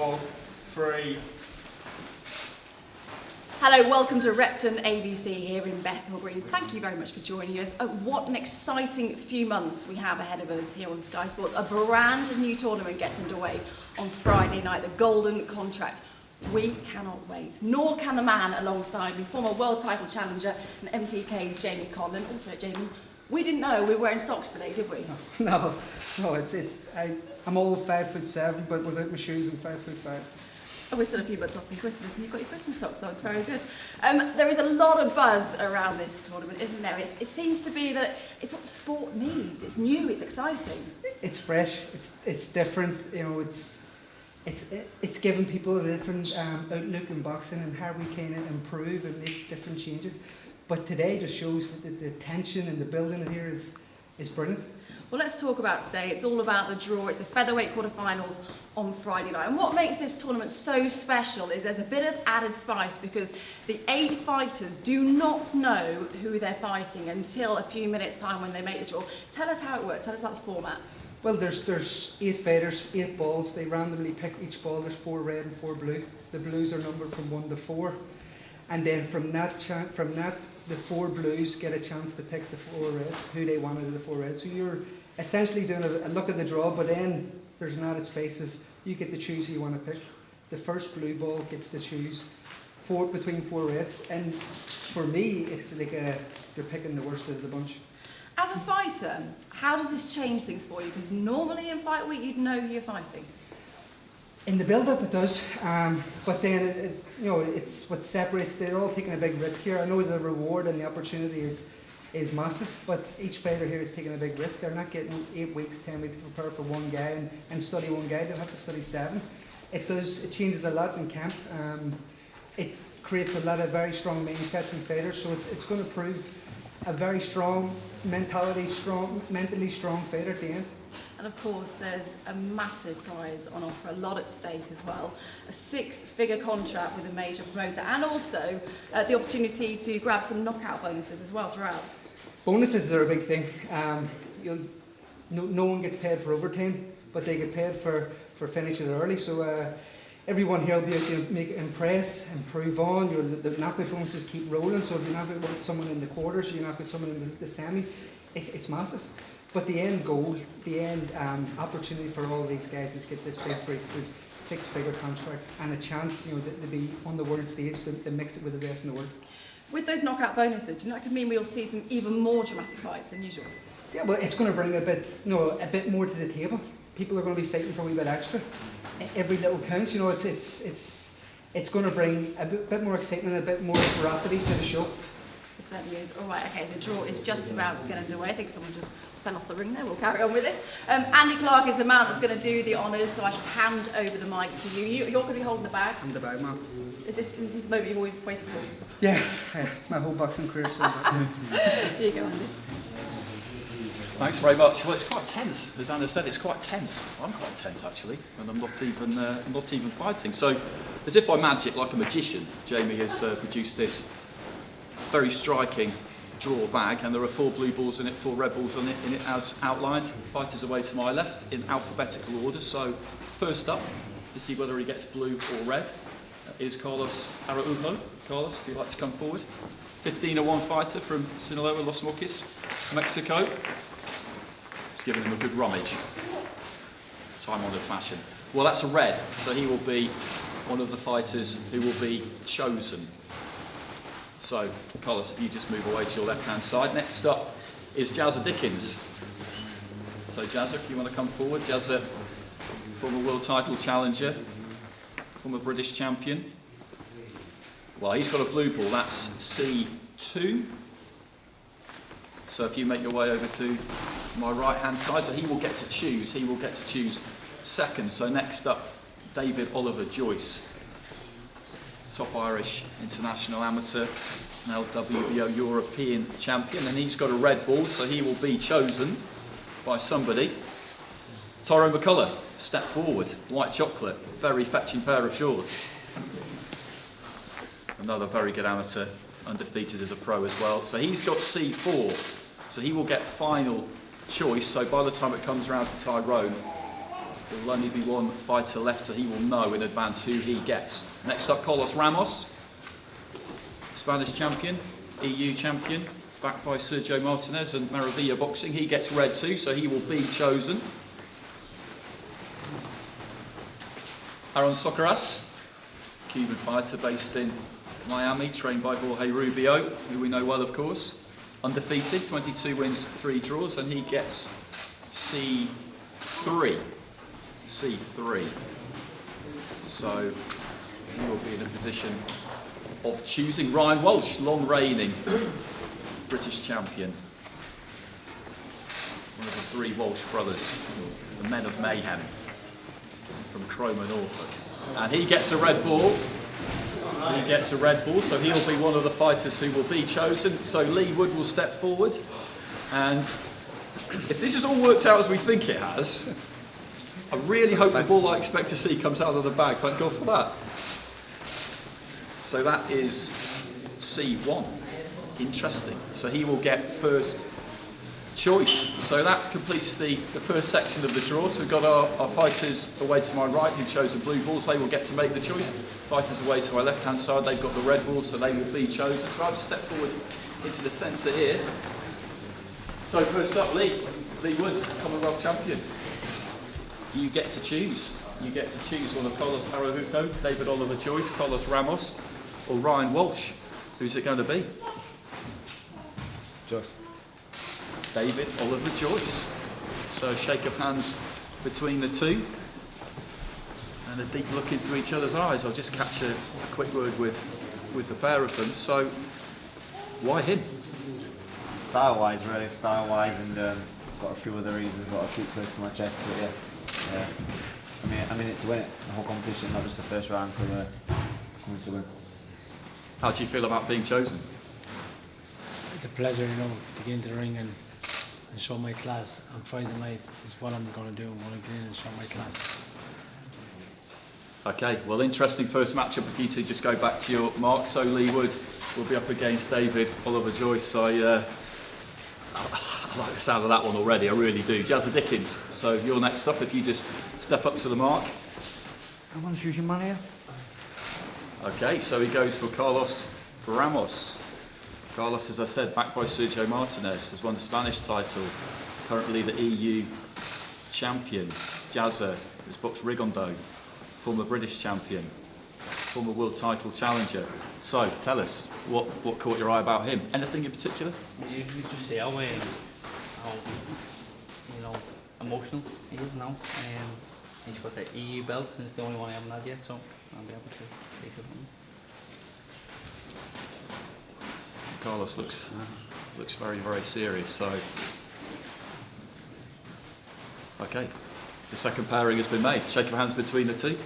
4, 3. Hello, welcome to Repton ABC here in Bethnal Green. Thank you very much for joining us. What an exciting few months we have ahead of us here on Sky Sports. A brand new tournament gets underway on Friday night, the Golden Contract. We cannot wait, nor can the man alongside me, former world title challenger and MTK's Jamie Conlon. Also, Jamie, we didn't know we were wearing socks today, did we? No, I'm all 5'7", but without my shoes I'm 5'5". Oh, we're still a few months off from Christmas and you've got your Christmas socks on, it's very good. There is a lot of buzz around this tournament, isn't there? It seems to be that it's what the sport needs. It's new, it's exciting. It's fresh, it's different, you know, it's giving people a different outlook in boxing and how we kind of improve and make different changes. But today just shows that the tension and the building here is brilliant. Well, let's talk about today. It's all about the draw. It's the featherweight quarterfinals on Friday night. And what makes this tournament so special is there's a bit of added spice because the 8 fighters do not know who they're fighting until a few minutes' time when they make the draw. Tell us how it works. Tell us about the format. Well, there's 8 fighters, 8 balls. They randomly pick each ball. There's 4 red and 4 blue. The blues are numbered from 1 to 4. And then from that, the 4 blues get a chance to pick the 4 reds, who they wanted of the 4 reds. So you're essentially doing a look at the draw, but then there's an added space of you get to choose who you want to pick. The first blue ball gets to choose between 4 reds, and for me, it's like you're picking the worst of the bunch. As a fighter, how does this change things for you? Because normally in fight week, you'd know who you're fighting. In the build-up, it does, but then it's what separates. They're all taking a big risk here. I know the reward and the opportunity is massive, but each fighter here is taking a big risk. They're not getting 8 weeks, 10 weeks to prepare for one guy and study one guy. They'll have to study 7. It changes a lot in camp. It creates a lot of very strong mindsets in fighters, so it's going to prove a very strong mentally strong fighter at the end. And of course, there's a massive prize on offer, a lot at stake as well. A 6-figure contract with a major promoter, and also the opportunity to grab some knockout bonuses as well throughout. Bonuses are a big thing. No one gets paid for overtime, but they get paid for finishing early. So everyone here will be able to impress, improve on. The knockout bonuses keep rolling. So if you knock out someone in the quarters, you knock out someone in the semis, it's massive. But the end goal, the end opportunity for all these guys is get this big breakthrough 6-figure contract and a chance, to be on the world stage, to mix it with the rest of the world. With those knockout bonuses, do you know that could mean we'll see some even more dramatic fights than usual? Yeah, well, it's going to bring a bit more to the table. People are going to be fighting for a wee bit extra. Every little counts. It's going to bring a bit more excitement, a bit more ferocity to the show. It certainly is. All right, okay, the draw is just about to get underway. I think someone just fell off the ring there. We'll carry on with this. Andy Clark is the man that's going to do the honours, so I shall hand over the mic to you. You're going to be holding the bag. I'm the bag man. Is this the moment you've always waited for? Yeah, my whole boxing career. So here you go, Andy. Thanks very much. Well, it's quite tense, as Anna said. It's quite tense. I'm quite tense actually, and I'm not even fighting. So, as if by magic, like a magician, Jamie has produced this very striking draw bag, and there are 4 blue balls in it, 4 red balls in it as outlined. Fighters away to my left in alphabetical order. So, first up to see whether he gets blue or red is Carlos Araujo. Carlos, if you'd like to come forward. 15-1 fighter from Sinaloa, Los Mochis, Mexico. It's giving him a good rummage. Time-honoured fashion. Well, that's a red, so he will be one of the fighters who will be chosen. So, Carlos, if you just move away to your left-hand side. Next up is Jazza Dickens. So, Jazza, if you want to come forward. Jazza, former world title challenger, former British champion. Well, he's got a blue ball, that's C2. So if you make your way over to my right-hand side, so he will get to choose second. So next up, David Oliver Joyce, top Irish international amateur, now WBO European champion, and he's got a red ball, so he will be chosen by somebody. Tyrone McCullough, step forward, white chocolate, very fetching pair of shorts. Another very good amateur, undefeated as a pro as well. So he's got C4, so he will get final choice. So by the time it comes around to Tyrone, There will only be one fighter left, so he will know in advance who he gets. Next up, Carlos Ramos, Spanish champion, EU champion, backed by Sergio Martinez and Maravilla Boxing. He gets red too, so he will be chosen. Aaron Socaras, Cuban fighter based in Miami, trained by Jorge Rubio, who we know well, of course. Undefeated, 22 wins, 3 draws, and he gets C3. C3. So he will be in a position of choosing. Ryan Walsh, long reigning British champion. One of the 3 Walsh brothers, the men of mayhem from Cromer, Norfolk. And he gets a red ball. He gets a red ball, so he'll be one of the fighters who will be chosen. So Lee Wood will step forward. And if this has all worked out as we think it has, I really hope the ball I expect to see comes out of the bag. Thank God for that. So that is C1. Interesting. So he will get first choice. So that completes the first section of the draw. So we've got our fighters away to my right who chose the blue balls. They will get to make the choice. Fighters away to my left hand side, they've got the red balls, so they will be chosen. So I'll just step forward into the centre here. So first up, Lee Wood, Commonwealth champion. You get to choose. You get to choose one of Carlos Araujo, David Oliver Joyce, Carlos Ramos, or Ryan Walsh. Who's it going to be? Joyce. David Oliver Joyce. So shake of hands between the two and a deep look into each other's eyes. I'll just catch a quick word with the pair of them. So why him? Style-wise, really, style-wise, and got a few other reasons. Got a keep close to my chest, but yeah. I mean, it's to win it, the whole competition, not just the first round. So coming to win. How do you feel about being chosen? It's a pleasure, to get into the ring and show my class on Friday night is what I'm going to do. I'm going to get in and show my class. Okay, well, interesting first matchup. If you two just go back to your mark. So Lee Wood will be up against David Oliver Joyce. I like the sound of that one already, I really do. Jazza Dickens, so you're next up. If you just step up to the mark. I want to choose your man here. Okay, so he goes for Carlos Ramos. Carlos, as I said, backed by Sergio Martinez, has won the Spanish title, currently the EU champion. Jazza has boxed Rigondo, former British champion, former world title challenger. So, tell us, what caught your eye about him? Anything in particular? You just see how emotional he is now. He's got the EU belt, and it's the only one I haven't had yet, so I'll be able to take it home. Carlos looks very, very serious. So, okay, the second pairing has been made. Shake of hands between the two.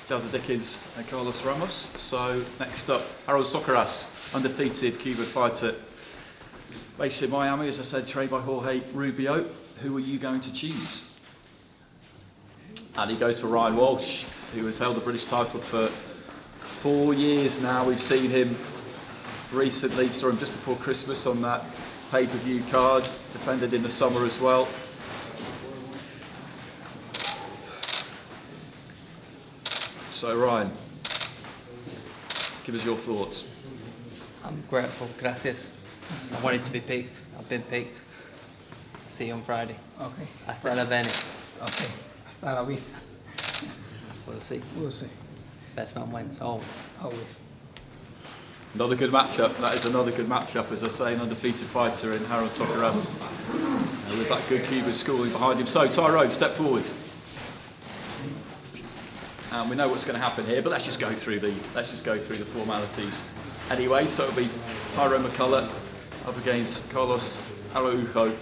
Jazza Dickens and Carlos Ramos. So next up, Harold Socaras, undefeated Cuban fighter, based in Miami, as I said, trained by Jorge Rubio. Who are you going to choose? And he goes for Ryan Walsh, who has held the British title for 4 years now. We've seen him recently, saw him just before Christmas on that pay-per-view card, defended in the summer as well. So Ryan, give us your thoughts. I'm grateful, gracias. I wanted to be picked, I've been picked. See you on Friday. Okay. Hasta la Venice. Okay. Hasta la vista. We'll see. We'll see. Best man wins, always. Always. Another good matchup. That is another good matchup, as I say, an undefeated fighter in Harold Socaras, with that good Cuban schooling behind him. So Tyrone, step forward. And we know what's going to happen here, but let's just go through the formalities anyway. So it'll be Tyrone McCullough up against Carlos Araujo.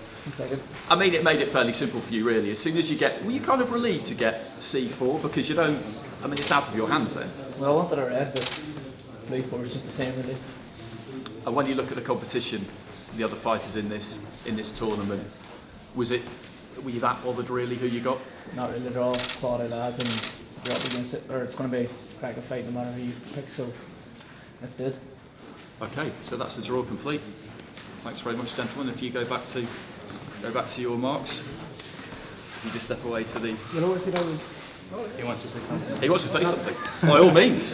I mean, it made it fairly simple for you, really. As soon as you get, were you kind of relieved to get C4 because you don't? I mean, it's out of your hands then. Well, I wanted a red, but blue 4 is just the same, really. And when you look at the competition, the other fighters in this tournament, were you that bothered really who you got? Not really, they're all quality lads, and you're up against it, or it's going to be a crack of fight no matter who you pick. So that's it. Okay, so that's the draw complete. Thanks very much, gentlemen. If you go back to your marks. You just step away to the... Yo le voy a decir algo. He wants to say something. He wants to say something. By all means.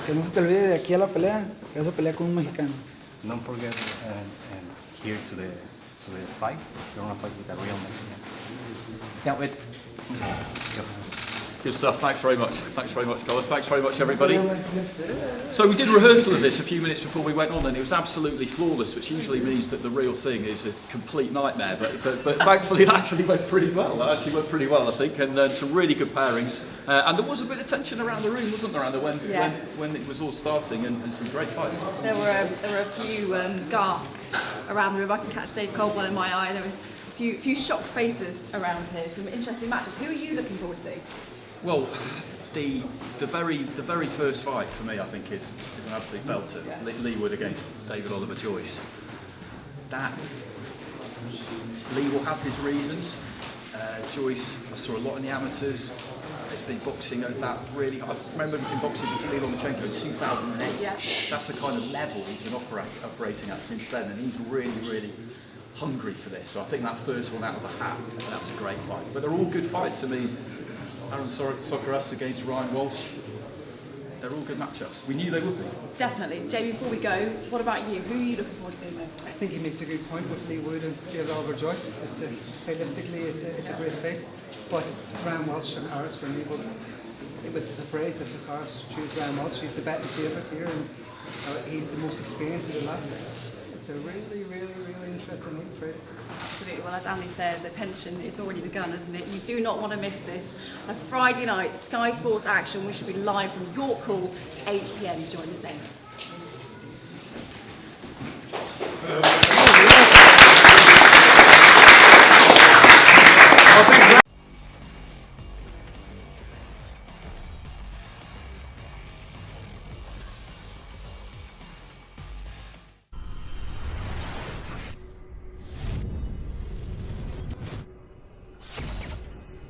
Que no se te olvide de aquí a la pelea, que vas a pelear con un mexicano. Don't forget here to the fight. You're gonna fight with a real Mexican. Can't wait. Good stuff. Thanks very much. Thanks very much, Carlos. Thanks very much, everybody. So we did rehearsal of this a few minutes before we went on, and it was absolutely flawless, which usually means that the real thing is a complete nightmare. But thankfully, it actually went pretty well. That actually went pretty well, I think, and some really good pairings. And there was a bit of tension around the room, wasn't there, Anna, when it was all starting, and some great fights. There were a few gasps around the room. I can catch Dave Coldwell in my eye. There were a few shocked faces around here. Some interesting matches. Who are you looking forward to? Well, the very first fight for me, I think, is an absolute belter. Lee Wood against David Oliver Joyce. That Lee will have his reasons. Joyce, I saw a lot in the amateurs. It's been boxing at that really. I remember in boxing with Lee Lomachenko in 2008. Yeah. That's the kind of level he's been operating at since then, and he's really hungry for this. So I think that first one out of the hat, that's a great fight. But they're all good fights. I mean, Aaron Sokaras against Ryan Walsh. They're all good matchups. We knew they would be. Definitely. Jamie, before we go, what about you? Who are you looking forward to seeing most? I think he makes a good point with Lee Wood and David Oliver Joyce. Stylistically, it's a great fight. But Ryan Walsh, Sokaras for me, it was a surprise that Sokaras chose Ryan Walsh. He's the betting favourite here, and he's the most experienced of the lot. It's a really interesting week for it. Absolutely. Well, as Andy said, the tension is already begun, isn't it? You do not want to miss this. A Friday night Sky Sports action. We should be live from York Hall, 8 p.m. Join us then.